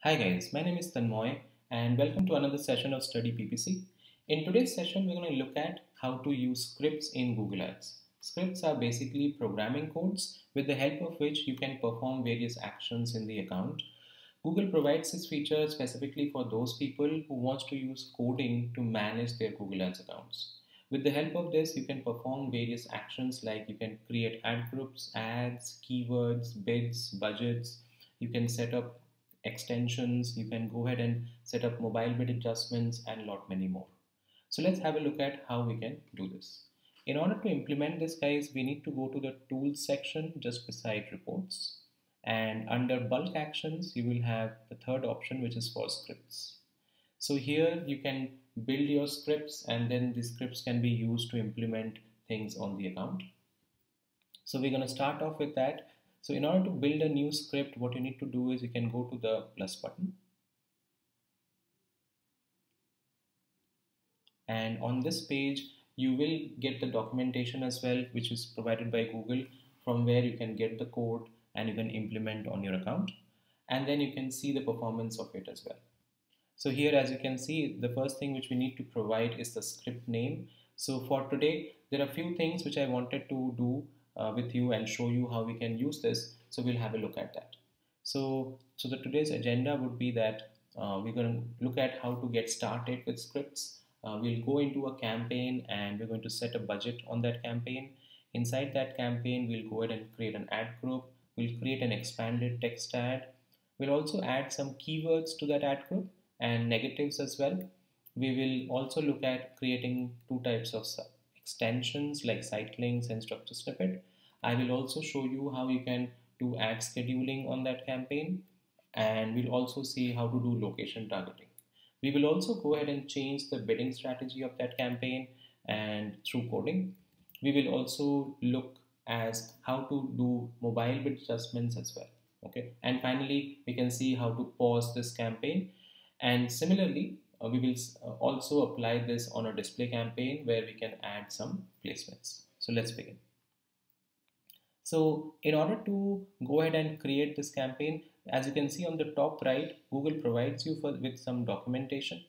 Hi guys, my name is Tanmoy and welcome to another session of Study PPC. In today's session, we're going to look at how to use scripts in Google Ads. Scripts are basically programming codes with the help of which you can perform various actions in the account. Google provides this feature specifically for those people who want to use coding to manage their Google Ads accounts. With the help of this, you can perform various actions like you can create ad groups, ads, keywords, bids, budgets. You can set up extensions, you can go ahead and set up mobile bid adjustments and a lot many more. So let's have a look at how we can do this. In order to implement this guys, we need to go to the tools section just beside reports, and under bulk actions you will have the third option, which is for scripts. So here you can build your scripts and then the scripts can be used to implement things on the account. So we're going to start off with that. So in order to build a new script, what you need to do is you can go to the plus button. And on this page, you will get the documentation as well, which is provided by Google, from where you can get the code and you can implement on your account. And then you can see the performance of it as well. So here, as you can see, the first thing which we need to provide is the script name. So for today, there are a few things which I wanted to do with you and show you how we can use this. So we'll have a look at that. So today's agenda would be that we're going to look at how to get started with scripts. We'll go into a campaign and we're going to set a budget on that campaign. Inside that campaign, we'll go ahead and create an ad group. We'll create an expanded text ad. We'll also add some keywords to that ad group and negatives as well. We will also look at creating two types of extensions like site links and structure snippet. I will also show you how you can do ad scheduling on that campaign, and we'll also see how to do location targeting. We will also go ahead and change the bidding strategy of that campaign and through coding. We will also look as how to do mobile bid adjustments as well. Okay, and finally we can see how to pause this campaign, and similarly we will also apply this on a display campaign where we can add some placements. So let's begin. So in order to go ahead and create this campaign, as you can see on the top right, Google provides you with some documentation.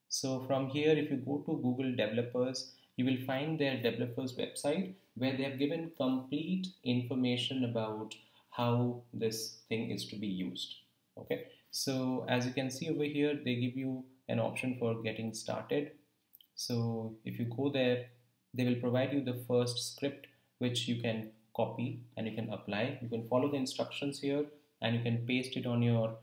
So from here, if you go to Google developers, you will find their developers website where they have given complete information about how this thing is to be used. Okay, so as you can see over here, they give you an option for getting started. So if you go there, they will provide you the first script which you can copy and you can apply. You can follow the instructions here and you can paste it on your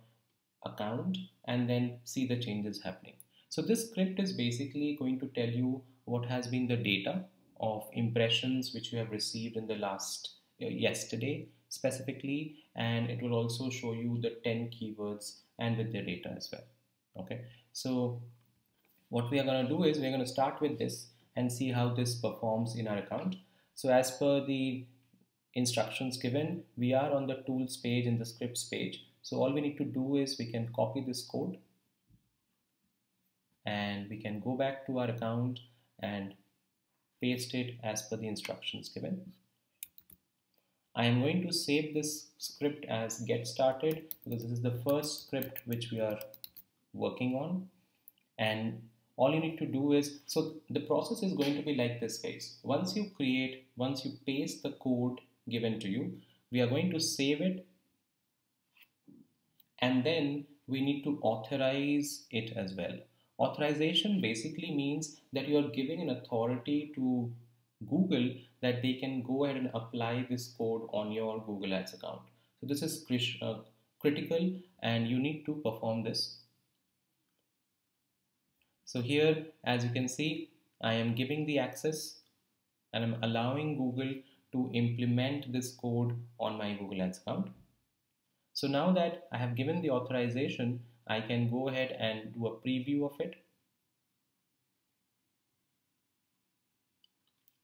account and then see the changes happening. So this script is basically going to tell you what has been the data of impressions which you have received in the last yesterday specifically, and it will also show you the 10 keywords and with the data as well. Okay, so what we are going to do is we're going to start with this and see how this performs in our account. So as per the instructions given, we are on the tools page in the scripts page. So all we need to do is we can copy this code and we can go back to our account and paste it as per the instructions given. I am going to save this script as get started because this is the first script which we are working on, and all you need to do is, so the process is going to be like this guys. Once you paste the code given to you, we are going to save it and then we need to authorize it as well. Authorization basically means that you are giving an authority to Google that they can go ahead and apply this code on your Google Ads account. So this is critical and you need to perform this. So here, as you can see, I am giving the access and I'm allowing Google to implement this code on my Google Ads account. So now that I have given the authorization, I can go ahead and do a preview of it.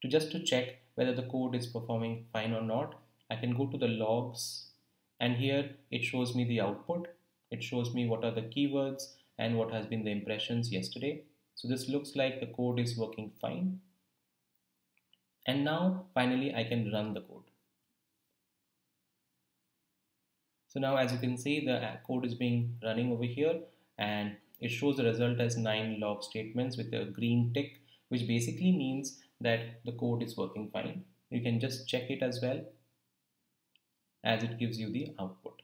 To check whether the code is performing fine or not, I can go to the logs and here it shows me the output. It shows me what are the keywords and what has been the impressions yesterday. So this looks like the code is working fine. And now finally I can run the code. So now as you can see, the code is being running over here, and it shows the result as 9 log statements with a green tick, which basically means that the code is working fine. You can just check it as well, as it gives you the output.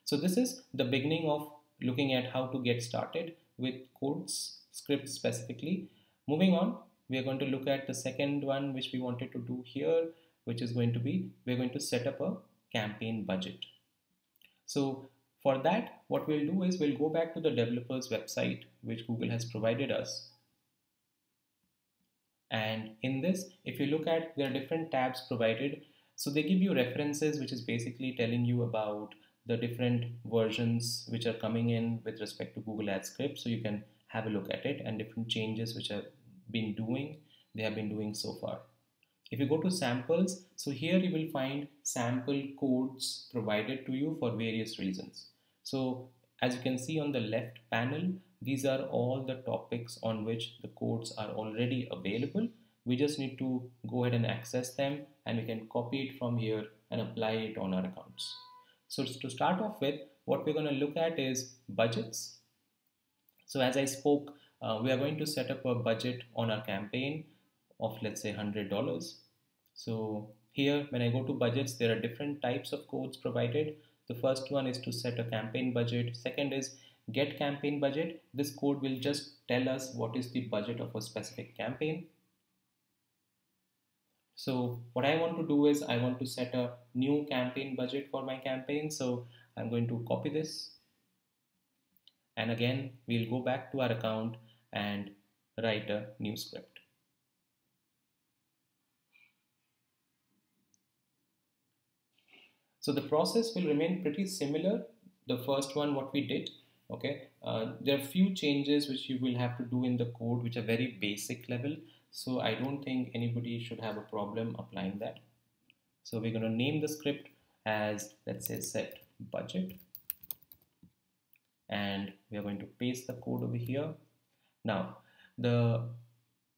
So this is the beginning of looking at how to get started with codes, scripts specifically. Moving on, we are going to look at the second one which we wanted to do here, which is going to be, we're going to set up a campaign budget. So for that, what we'll do is we'll go back to the developers website which Google has provided us. And in this, if you look at, there are different tabs provided. So they give you references, which is basically telling you about the different versions which are coming in with respect to Google Ads script. So you can have a look at it and different changes which have been doing, they have been doing so far. If you go to samples, so here you will find sample codes provided to you for various reasons. So as you can see on the left panel, these are all the topics on which the codes are already available. We just need to go ahead and access them, and we can copy it from here and apply it on our accounts. So to start off with, what we're going to look at is budgets. So as I spoke, we are going to set up a budget on our campaign of, let's say, $100. So here when I go to budgets, there are different types of codes provided. The first one is to set a campaign budget. Second is get campaign budget. This code will just tell us what is the budget of a specific campaign. So what I want to do is I want to set a new campaign budget for my campaign. So I'm going to copy this. And again, we'll go back to our account and write a new script. So the process will remain pretty similar. The first one, what we did, okay. There are few changes which you will have to do in the code, which are very basic level. So I don't think anybody should have a problem applying that. So we're going to name the script as, let's say, set budget. And we are going to paste the code over here. Now, the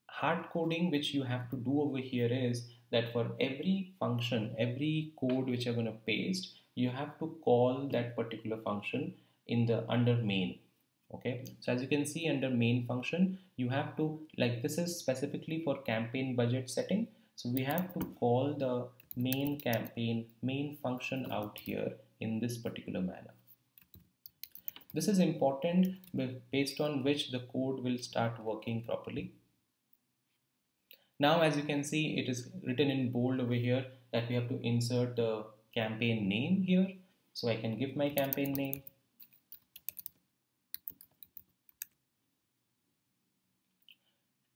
hard coding which you have to do over here is that for every function, every code which you're going to paste, you have to call that particular function in the under main. Okay, so as you can see under main function, you have to, like, this is specifically for campaign budget setting. So we have to call the main campaign main function out here in this particular manner. This is important based on which the code will start working properly. Now, as you can see, it is written in bold over here that we have to insert the campaign name here. So I can give my campaign name.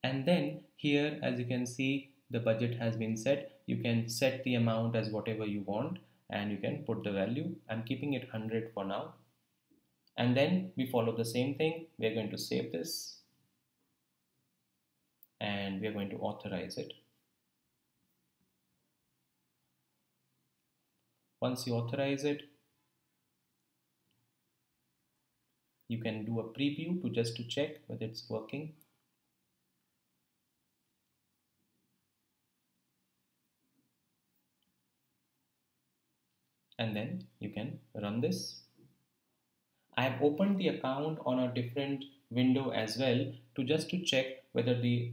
And then here, as you can see, the budget has been set. You can set the amount as whatever you want, and you can put the value. I'm keeping it 100 for now. And then we follow the same thing. We are going to save this. And we are going to authorize it. Once you authorize it, you can do a preview to check whether it's working. And then you can run this. I have opened the account on a different window as well to check whether the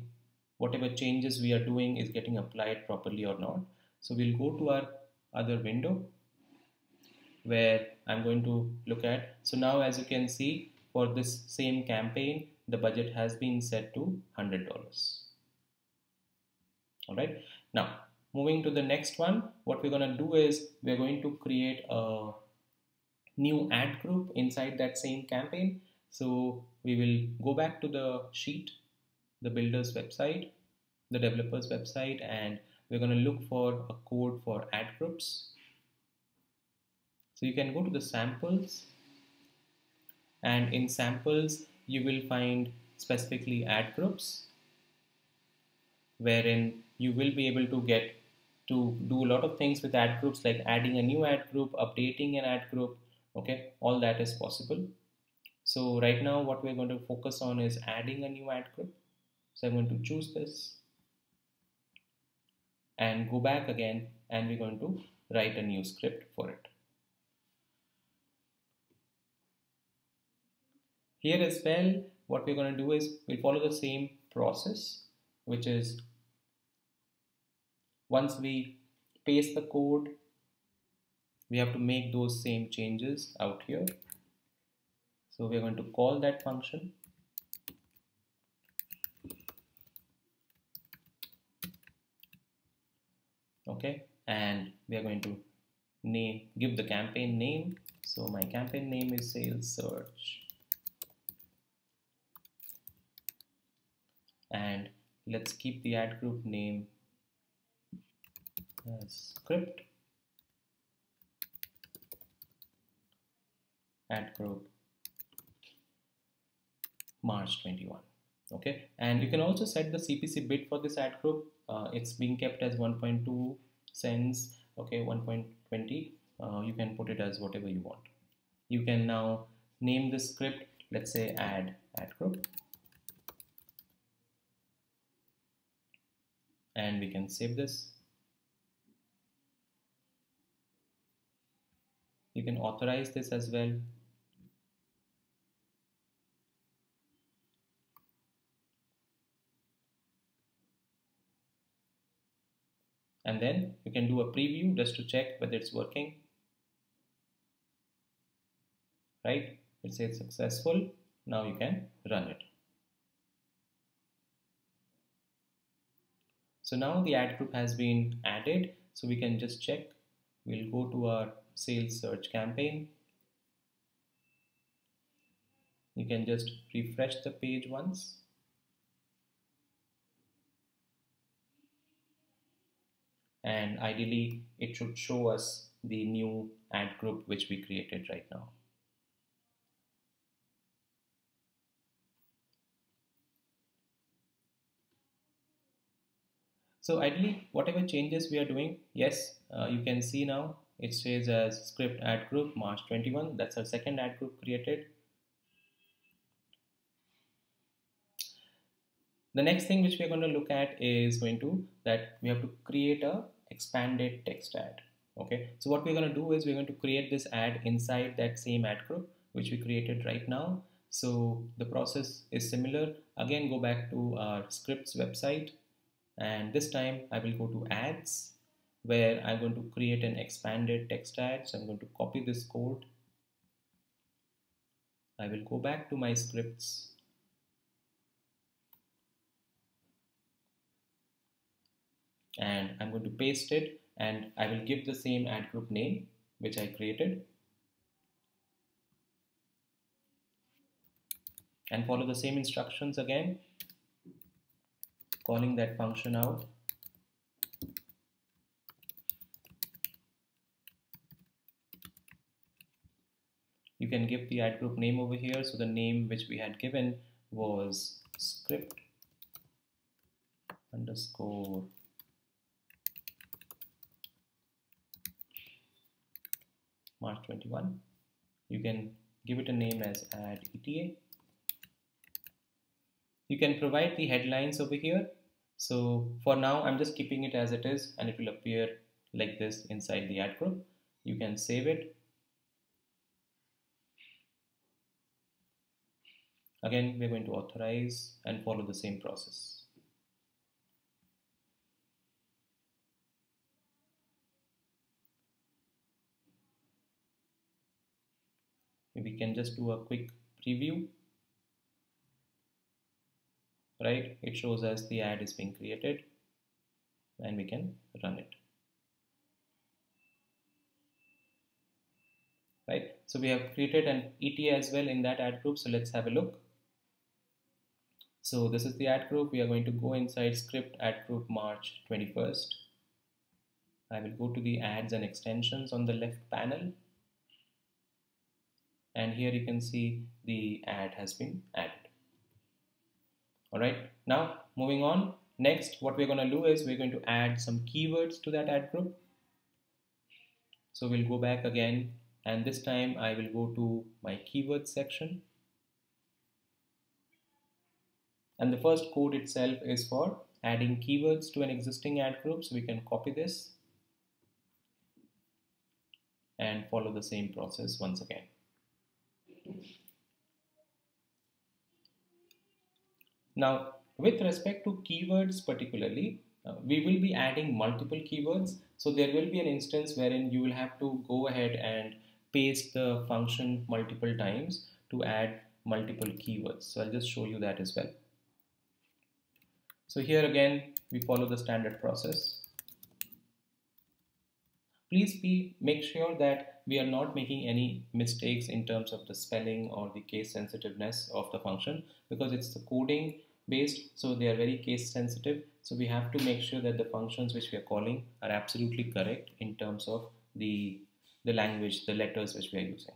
whatever changes we are doing is getting applied properly or not. So we'll go to our other window where I'm going to look at. So now, as you can see, for this same campaign, the budget has been set to $100. All right. Now, moving to the next one, what we're going to do is we're going to create a new ad group inside that same campaign. So we will go back to the sheet, the builder's website, the developer's website, and we're going to look for a code for ad groups. So you can go to the samples, and in samples you will find specifically ad groups, wherein you will be able to get to do a lot of things with ad groups, like adding a new ad group, updating an ad group. Okay, all that is possible. So right now what we're going to focus on is adding a new ad group. So I'm going to choose this and go back again, and we're going to write a new script for it. Here as well, what we're going to do is we'll follow the same process, which is once we paste the code, we have to make those same changes out here. So we're going to call that function. Okay, and we are going to give the campaign name. So my campaign name is sales search, and let's keep the ad group name as script ad group March 21. Okay, and you can also set the CPC bit for this ad group. It's being kept as 1.2 cents. Okay, 1.20. You can put it as whatever you want. You can now name the script, let's say ad group, and we can save this. You can authorize this as well. And then you can do a preview just to check whether it's working. Right? It says successful. Now you can run it. So now the ad group has been added. So we can just check. We'll go to our sales search campaign. You can just refresh the page once. And ideally, it should show us the new ad group which we created right now. So ideally, whatever changes we are doing, yes, you can see now it says as script ad group March 21. That's our second ad group created. The next thing which we're going to look at is that we have to create a expanded text ad. Okay, so what we're going to do is we're going to create this ad inside that same ad group which we created right now. So the process is similar. Again, go back to our scripts website, and this time I will go to ads, where I'm going to create an expanded text ad. So I'm going to copy this code. I will go back to my scripts, and I'm going to paste it, and I will give the same ad group name which I created, and follow the same instructions again, calling that function out. You can give the ad group name over here. So the name which we had given was script underscore March 21. You can give it a name as add ETA. You can provide the headlines over here. So for now, I'm just keeping it as it is, and it will appear like this inside the ad group. You can save it. Again, we're going to authorize and follow the same process. We can just do a quick preview. Right, it shows us the ad is being created, and we can run it. Right, so we have created an ETA as well in that ad group. So let's have a look. So this is the ad group. We are going to go inside script ad group March 21st. I will go to the ads and extensions on the left panel, and here you can see the ad has been added. Alright, now moving on. Next, what we're going to do is we're going to add some keywords to that ad group. So we'll go back again, and this time I will go to my keywords section. And the first code itself is for adding keywords to an existing ad group. So we can copy this and follow the same process once again. Now, with respect to keywords particularly, we will be adding multiple keywords. So there will be an instance wherein you will have to go ahead and paste the function multiple times to add multiple keywords. So I'll just show you that as well. So here again, we follow the standard process. Please make sure that we are not making any mistakes in terms of the spelling or the case sensitiveness of the function, because it's the coding based, so they are very case sensitive. So we have to make sure that the functions which we are calling are absolutely correct in terms of the language, the letters which we are using.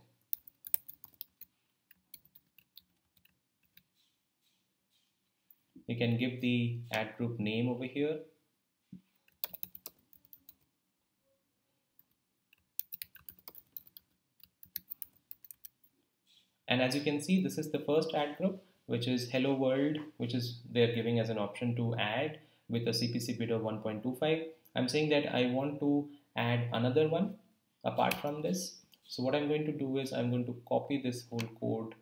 We can give the add group name over here. And as you can see, this is the first add group, which is hello world, which is they're giving as an option to add with a CPC bit of 1.25. I'm saying that I want to add another one apart from this. So what I'm going to do is I'm going to copy this whole code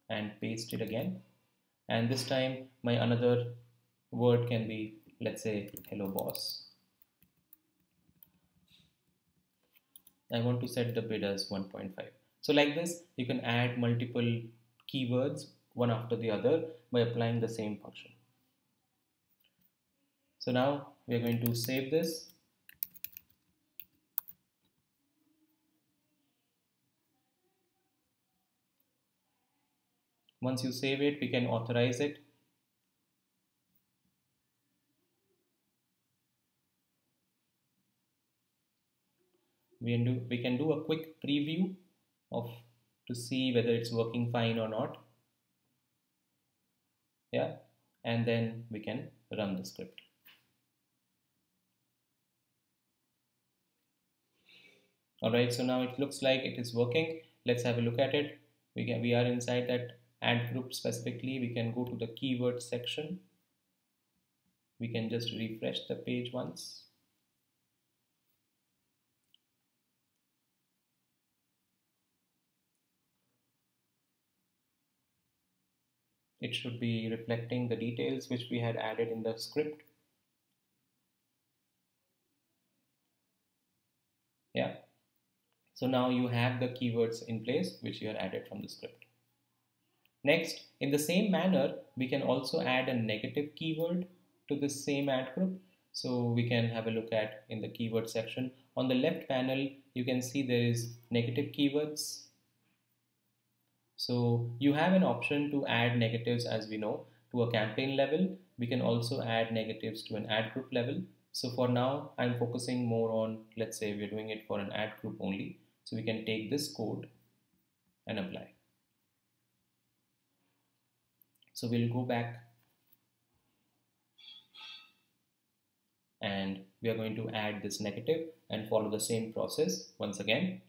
and paste it again. And this time my another word can be, let's say, hello boss. I want to set the bid as 1.5. So like this, you can add multiple keywords one after the other by applying the same function. So now we are going to save this. Once you save it, we can authorize it. We can do a quick preview of to see whether it's working fine or not. Yeah, and then we can run the script. Alright, so now it looks like it is working. Let's have a look at it. We are inside that add group specifically. We can go to the keyword section. We can just refresh the page once. It should be reflecting the details which we had added in the script. Yeah. So now you have the keywords in place which you had added from the script. Next, in the same manner, we can also add a negative keyword to the same add group. So we can have a look at in the keyword section. On the left panel, you can see there is negative keywords. So you have an option to add negatives, as we know, to a campaign level. We can also add negatives to an ad group level. So for now, I'm focusing more on, let's say we're doing it for an ad group only. So we can take this code and apply. So we'll go back and we are going to add this negative and follow the same process once again.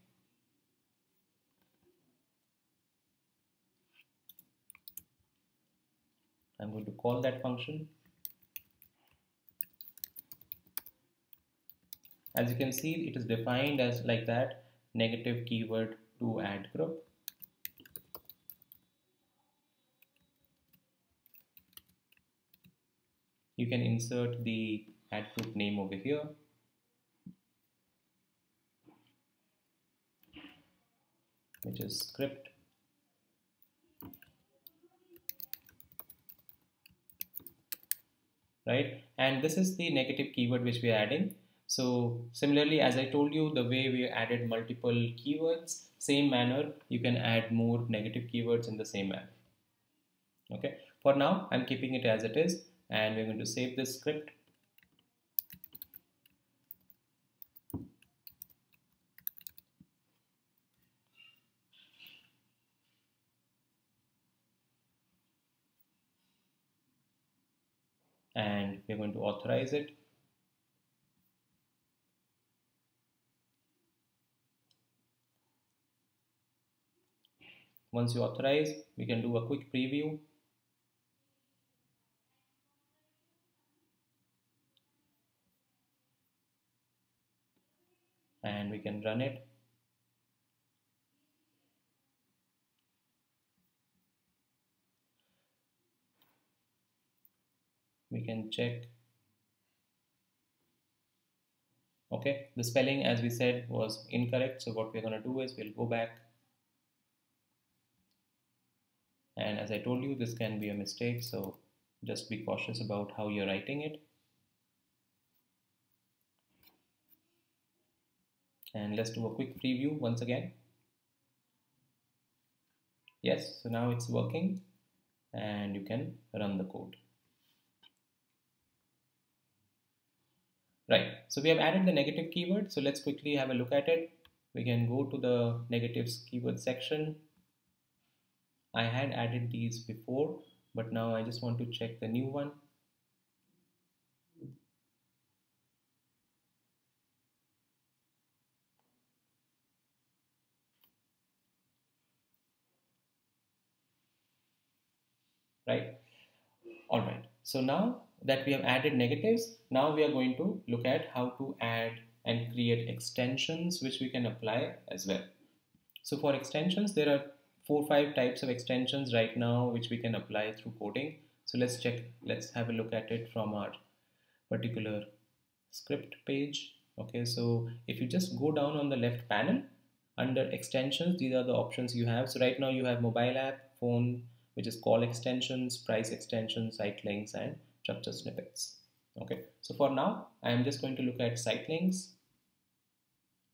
I'm going to call that function. As you can see, it is defined as like that, negative keyword to add group. You can insert the add group name over here. Which is script. Right? And this is the negative keyword which we are adding. So similarly, as I told you, the way we added multiple keywords, same manner, you can add more negative keywords in the same manner. Okay. For now, I'm keeping it as it is, and we're going to save this script. And we're going to authorize it. Once you authorize, we can do a quick preview. And we can run it. we can check. Okay, the spelling as we said was incorrect, so what we're going to do is we'll go back, and as I told you, this can be a mistake, so just be cautious about how you're writing it. And let's do a quick preview once again. Yes, so now it's working and you can run the code. Right, so we have added the negative keyword, so let's quickly have a look at it. We can go to the negatives keyword section. I had added these before, but now I just want to check the new one. Right, all right, so now that we have added negatives, now we are going to look at how to add and create extensions which we can apply as well. So for extensions, there are 4-5 types of extensions right now which we can apply through coding. So let's have a look at it from our particular script page. Okay, so if you just go down on the left panel under extensions, these are the options you have. So right now you have mobile app, phone, which is call extensions, price extensions, site links, and structure snippets. Okay, so for now I am just going to look at site links.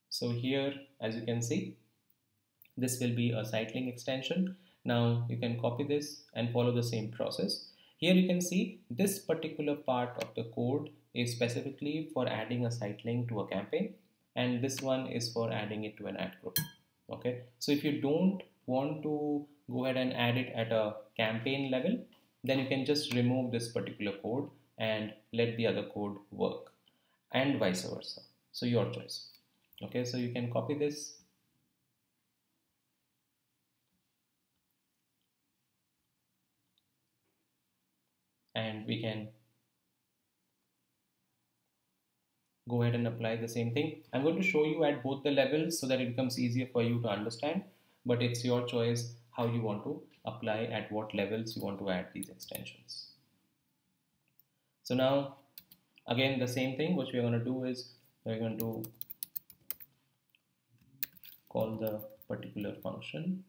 So here, as you can see, this will be a site link extension. Now you can copy this and follow the same process. Here you can see this particular part of the code is specifically for adding a site link to a campaign, and this one is for adding it to an ad group. Okay, so if you don't want to go ahead and add it at a campaign level, then you can just remove this particular code and let the other code work, and vice versa. So your choice. Okay, so you can copy this and we can go ahead and apply the same thing. I'm going to show you at both the levels so that it becomes easier for you to understand, but it's your choice how you want to apply, at what levels you want to add these extensions. So now again the same thing, what we're going to do is we're going to call the particular function,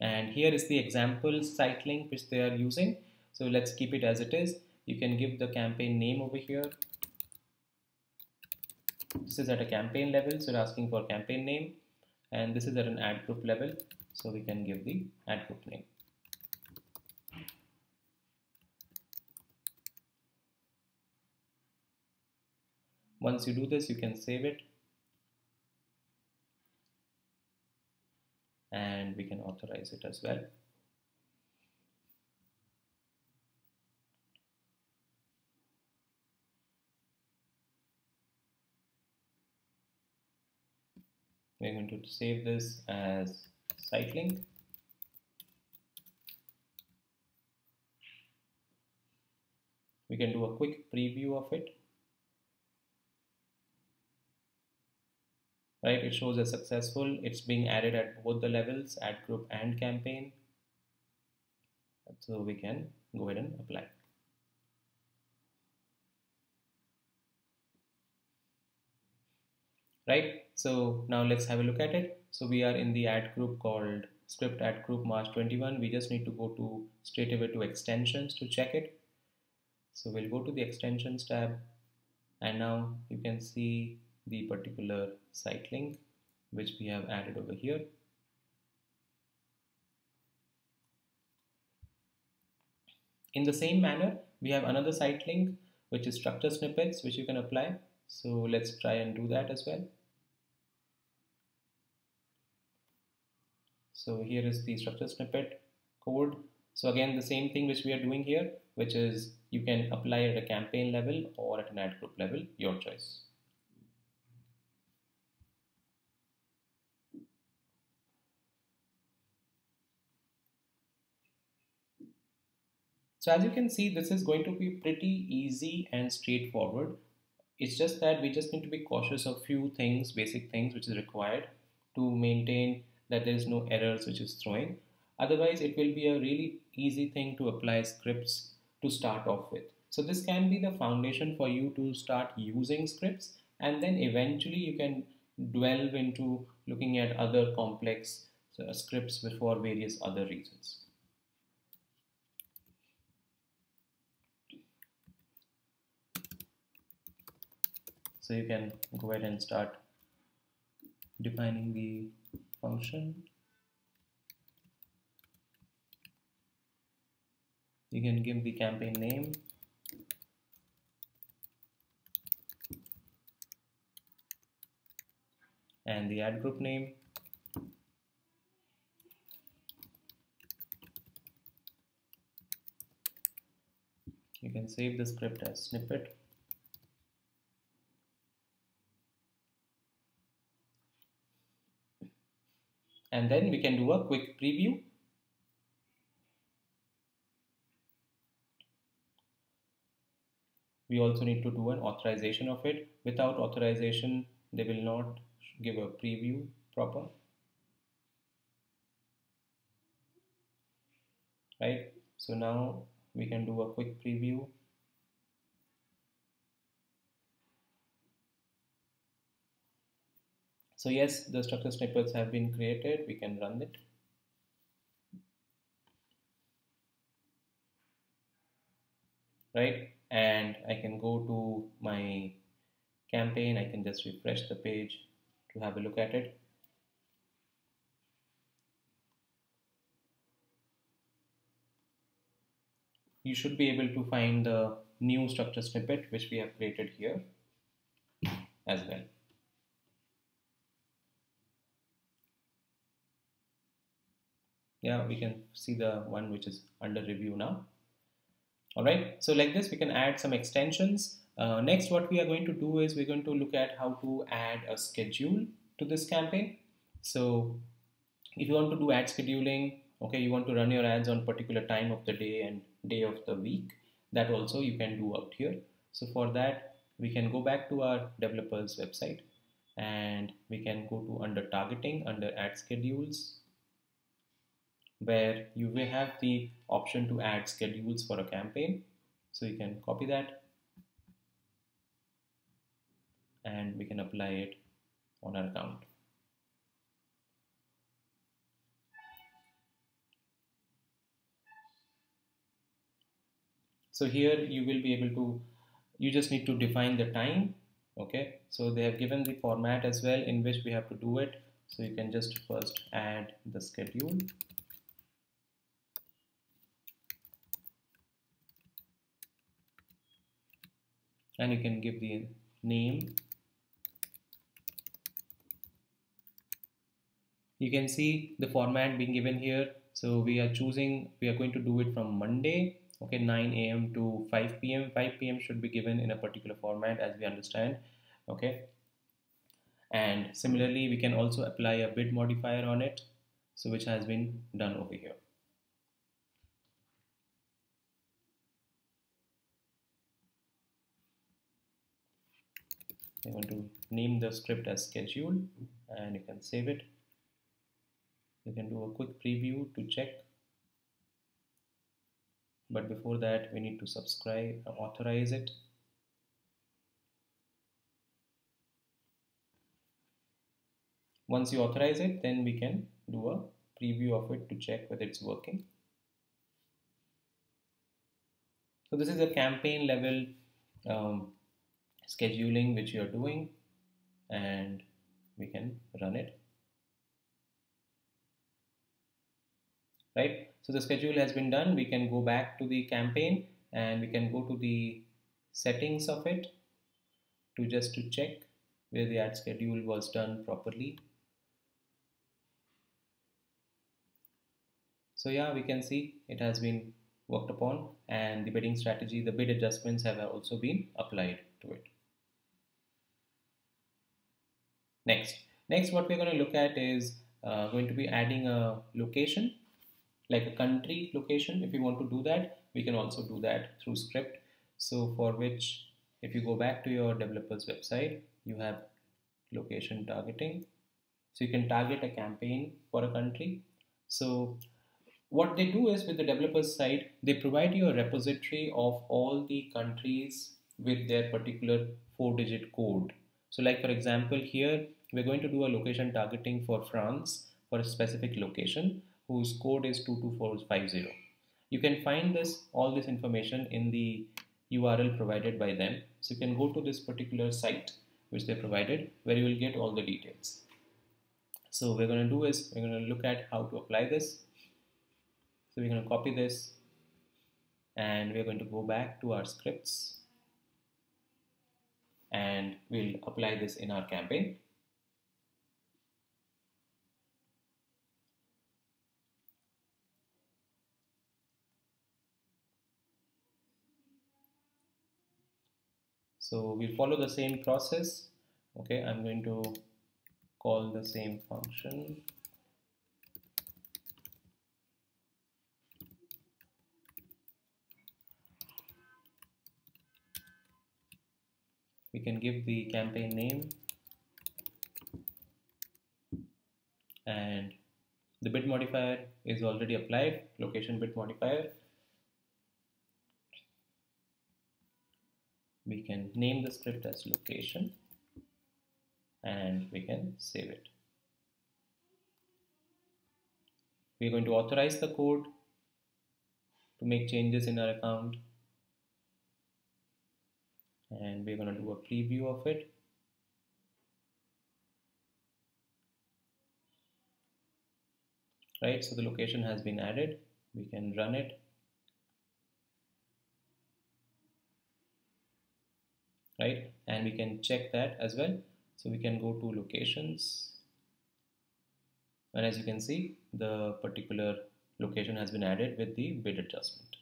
and here is the example site link which they are using. So let's keep it as it is. You can give the campaign name over here. This is at a campaign level, so we're asking for campaign name, and this is at an ad group level, so we can give the ad group name. Once you do this, you can save it, and we can authorize it as well. We're going to save this as site link. We can do a quick preview of it. Right, it shows as successful. It's being added at both the levels, ad group and campaign. So we can go ahead and apply. Right, so now let's have a look at it. So we are in the ad group called script ad group March 21. We just need to go to straight away to extensions to check it. So we'll go to the extensions tab, and now you can see the particular site link which we have added over here. In the same manner, we have another site link which is structure snippets which you can apply. So let's try and do that as well. So here is the structure snippet code. So again, the same thing which we are doing here, which is you can apply at a campaign level or at an ad group level, your choice. So as you can see, this is going to be pretty easy and straightforward. It's just that we just need to be cautious of few things, basic things which is required to maintain that there is no errors which is throwing. Otherwise, it will be a really easy thing to apply scripts to start off with. So this can be the foundation for you to start using scripts, and then eventually you can delve into looking at other complex scripts for various other reasons. So you can go ahead and start defining the function. You can give the campaign name, and the ad group name, you can save the script as snippet, and then we can do a quick preview. We also need to do an authorization of it. Without authorization, they will not give a preview proper, right? So now we can do a quick preview. So yes, the structure snippets have been created. We can run it. Right? And I can go to my campaign. I can just refresh the page to have a look at it. You should be able to find the new structure snippet which we have created here as well. Yeah, we can see the one which is under review now. All right, so like this, we can add some extensions. Next, what we are going to do is we're going to look at how to add a schedule to this campaign. So if you want to do ad scheduling, okay, you want to run your ads on particular time of the day and day of the week, that also you can do out here. So for that, we can go back to our developers website, and we can go to under targeting, under ad schedules, where you will have the option to add schedules for a campaign. So you can copy that and we can apply it on our account. So here you will be able to, you just need to define the time. Okay, so they have given the format as well in which we have to do it. So you can just first add the schedule. And you can give the name. You can see the format being given here. So we are going to do it from Monday, okay, 9 a.m. to 5 p.m. 5 p.m. should be given in a particular format as we understand, okay. And similarly, we can also apply a bit modifier on it, so which has been done over here. I want to name the script as schedule, and you can save it. You can do a quick preview to check. But before that, we need to subscribe, authorize it. Once you authorize it, then we can do a preview of it to check whether it's working. So this is a campaign level scheduling which you are doing, and we can run it. Right? So the schedule has been done. We can go back to the campaign and we can go to the settings of it to check where the ad schedule was done properly. So yeah, we can see it has been worked upon, and the bidding strategy, the bid adjustments have also been applied to it. Next, what we're going to look at is going to be adding a location, like a country location. If you want to do that, we can also do that through script. So for which, if you go back to your developers website, you have location targeting. So you can target a campaign for a country. So What they do is, with the developers side, they provide you a repository of all the countries with their particular 4-digit code. So like for example, here we're going to do a location targeting for France for a specific location whose code is 22450. You can find all this information in the URL provided by them. So you can go to this particular site which they provided, where you will get all the details. So what we're going to do is, we're going to look at how to apply this. So we're going to copy this, and we're going to go back to our scripts, and we'll apply this in our campaign. So we'll follow the same process. Okay, I'm going to call the same function. We can give the campaign name, and the bit modifier is already applied, location bit modifier. We can name the script as location, and we can save it. We're going to authorize the code to make changes in our account, and we're going to do a preview of it. Right, so the location has been added. We can run it. Right, and we can check that as well. So we can go to locations, and as you can see, the particular location has been added with the bid adjustment.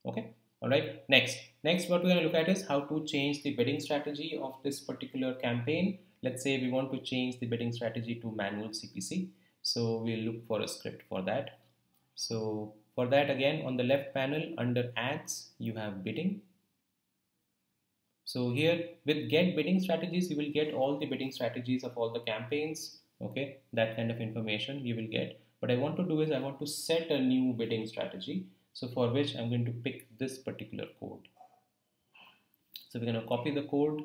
Okay, all right. Next, what we're going to look at is how to change the bidding strategy of this particular campaign. Let's say we want to change the bidding strategy to manual CPC. So we'll look for a script for that. So for that, again, on the left panel under ads, you have bidding. So here with get bidding strategies, you will get all the bidding strategies of all the campaigns. Okay, that kind of information you will get. What I want to do is, I want to set a new bidding strategy. So for which I'm going to pick this particular code. So we're going to copy the code,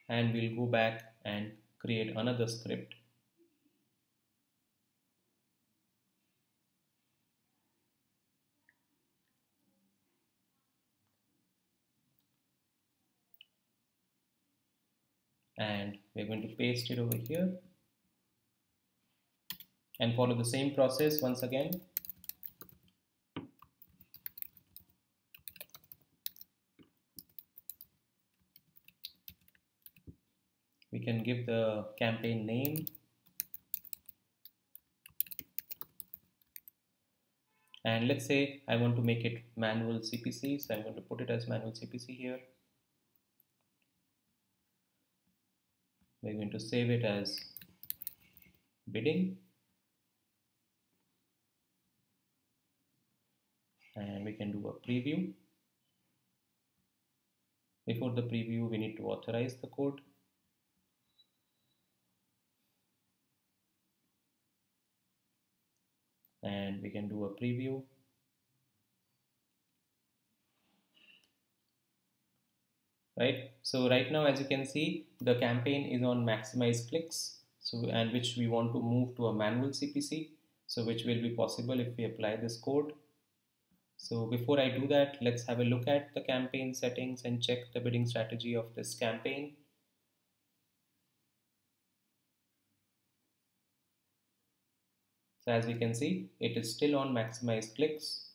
and we'll go back and create another script. And we're going to paste it over here and follow the same process once again. We can give the campaign name, and let's say I want to make it manual CPC, so I'm going to put it as manual CPC here. We're going to save it as bidding, and we can do a preview. Before the preview, we need to authorize the code. And we can do a preview. Right, so right now, as you can see, the campaign is on maximize clicks, so, and which we want to move to a manual CPC, so which will be possible if we apply this code. So before I do that, let's have a look at the campaign settings and check the bidding strategy of this campaign. So as we can see, it is still on maximize clicks.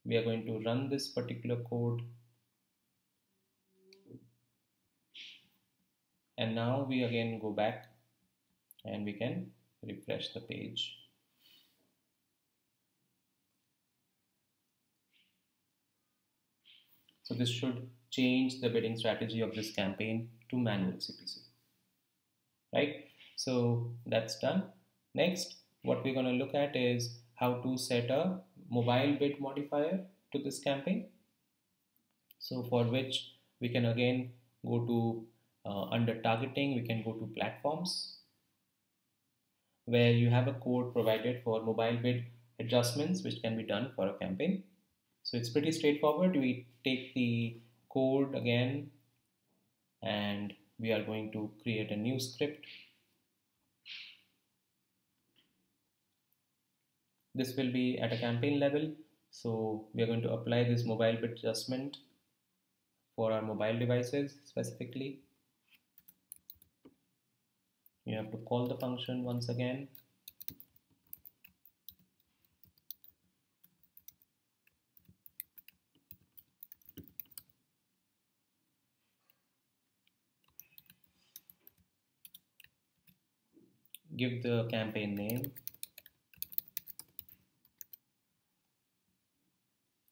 We are going to run this particular code. And now we again go back and we can refresh the page. So this should change the bidding strategy of this campaign to manual CPC. Right? So that's done. Next, what we're going to look at is how to set a mobile bid modifier to this campaign. So for which we can again go to under targeting, we can go to platforms. where you have a code provided for mobile bid adjustments which can be done for a campaign. So it's pretty straightforward. We take the code again and we are going to create a new script. This will be at a campaign level. So we are going to apply this mobile bid adjustment for our mobile devices specifically. You have to call the function once again. Give the campaign name.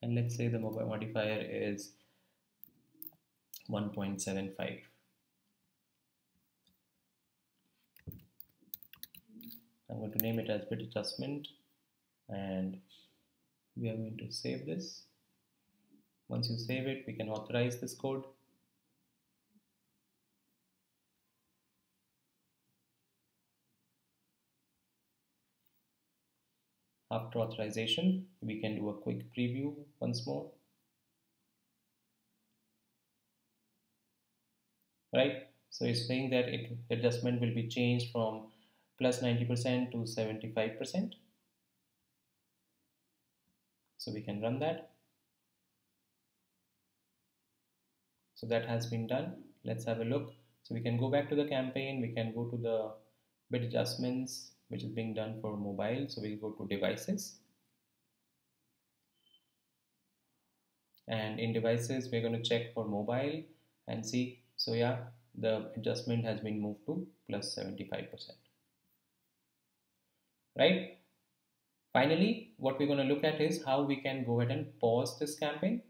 And let's say the mobile modifier is 1.75. I'm going to name it as bit adjustment and we are going to save this. Once you save it, we can authorize this code. After authorization, we can do a quick preview once more. Right? So it's saying that adjustment will be changed from plus 90% to 75%. So we can run that. So that has been done. Let's have a look. So we can go back to the campaign. We can go to the bit adjustments, which is being done for mobile. So we'll go to devices. And in devices, we're going to check for mobile and see. So yeah, the adjustment has been moved to plus 75%. Right? Finally, what we're going to look at is how we can go ahead and pause this campaign.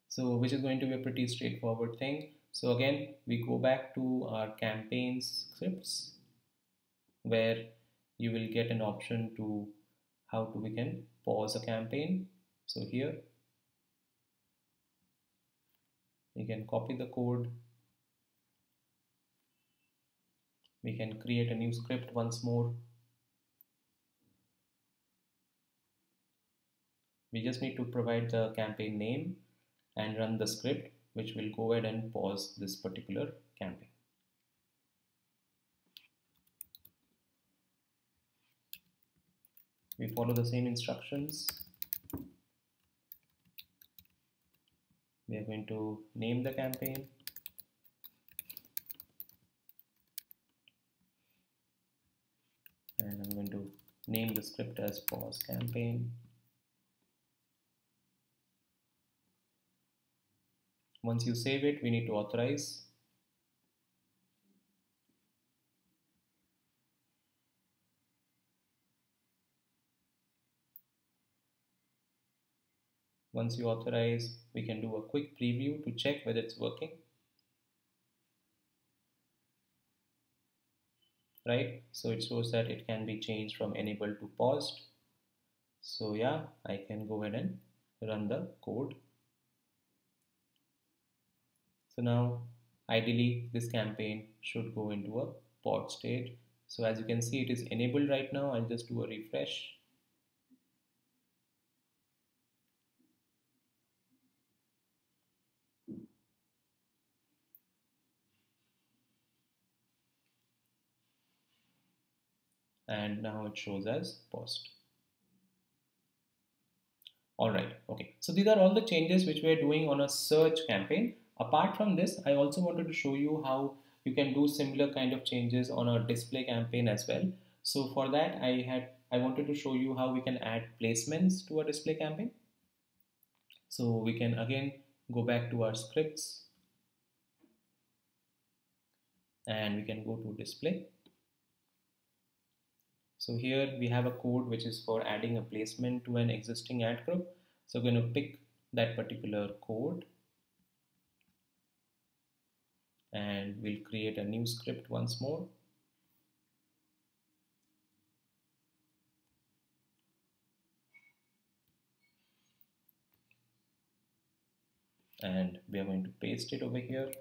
So which is going to be a pretty straightforward thing. So again, we go back to our campaigns scripts where you will get an option to how we can pause a campaign. So here we can copy the code. We can create a new script once more. We just need to provide the campaign name and run the script, which will go ahead and pause this particular campaign. We follow the same instructions. We are going to name the campaign. And I'm going to name the script as pause campaign. Once you save it, we need to authorize. Once you authorize, we can do a quick preview to check whether it's working. Right? So it shows that it can be changed from enabled to paused. So yeah, I can go ahead and run the code. So now ideally this campaign should go into a pod state. So as you can see, it is enabled right now. I'll just do a refresh. And now it shows as paused. Alright, okay. So these are all the changes which we're doing on a search campaign. Apart from this, I also wanted to show you how you can do similar kind of changes on a display campaign as well. So for that, I wanted to show you how we can add placements to a display campaign. So we can again go back to our scripts and we can go to display. So here we have a code which is for adding a placement to an existing ad group. So we're going to pick that particular code and we'll create a new script once more. And we are going to paste it over here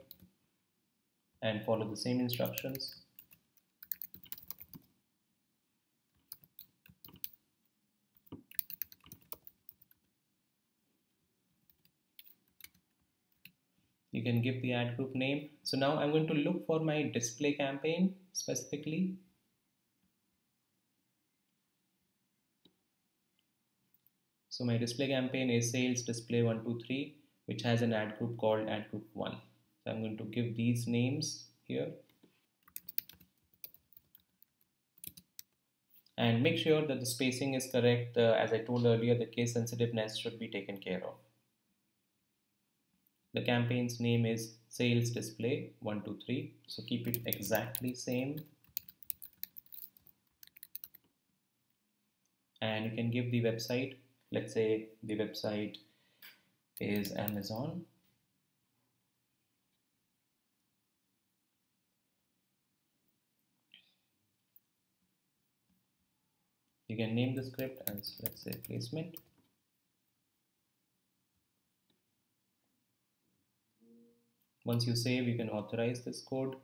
and follow the same instructions. You can give the ad group name. So now I'm going to look for my display campaign specifically. So my display campaign is sales display 123, which has an ad group called ad group 1. So I'm going to give these names here. And make sure that the spacing is correct. As I told earlier, the case sensitiveness should be taken care of. The campaign's name is sales display 123. So keep it exactly same. And you can give the website. Let's say the website is Amazon. You can name the script as, let's say, placement. Once you save, you can authorize this code.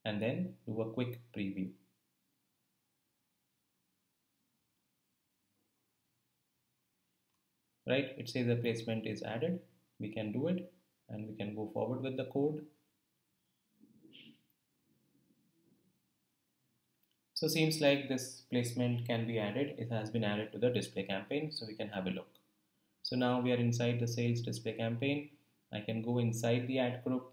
And then do a quick preview. Right, it says the placement is added. We can do it and we can go forward with the code. So seems like this placement can be added. It has been added to the display campaign, so we can have a look. So now we are inside the sales display campaign. I can go inside the ad group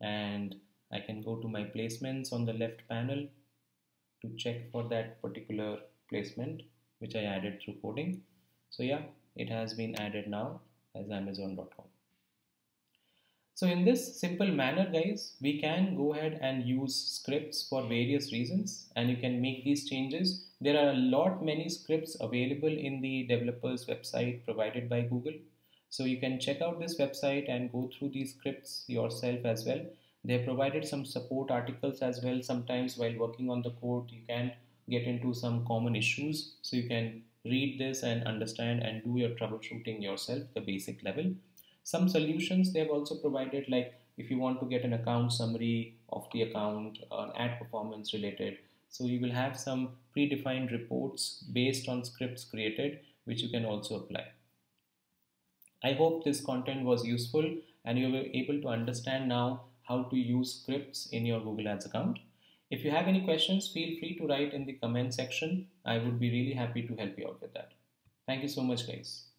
and I can go to my placements on the left panel to check for that particular placement which I added through coding. So yeah, it has been added now as Amazon.com. So in this simple manner, guys, we can go ahead and use scripts for various reasons, and you can make these changes. There are a lot many scripts available in the developers website provided by Google. So you can check out this website and go through these scripts yourself as well. They have provided some support articles as well. Sometimes while working on the code, you can get into some common issues. So you can read this and understand and do your troubleshooting yourself, the basic level. Some solutions they have also provided, like if you want to get an account summary of the account, ad performance related. So you will have some predefined reports based on scripts created, which you can also apply. I hope this content was useful and you were able to understand now how to use scripts in your Google Ads account. If you have any questions, feel free to write in the comment section. I would be really happy to help you out with that. Thank you so much, guys.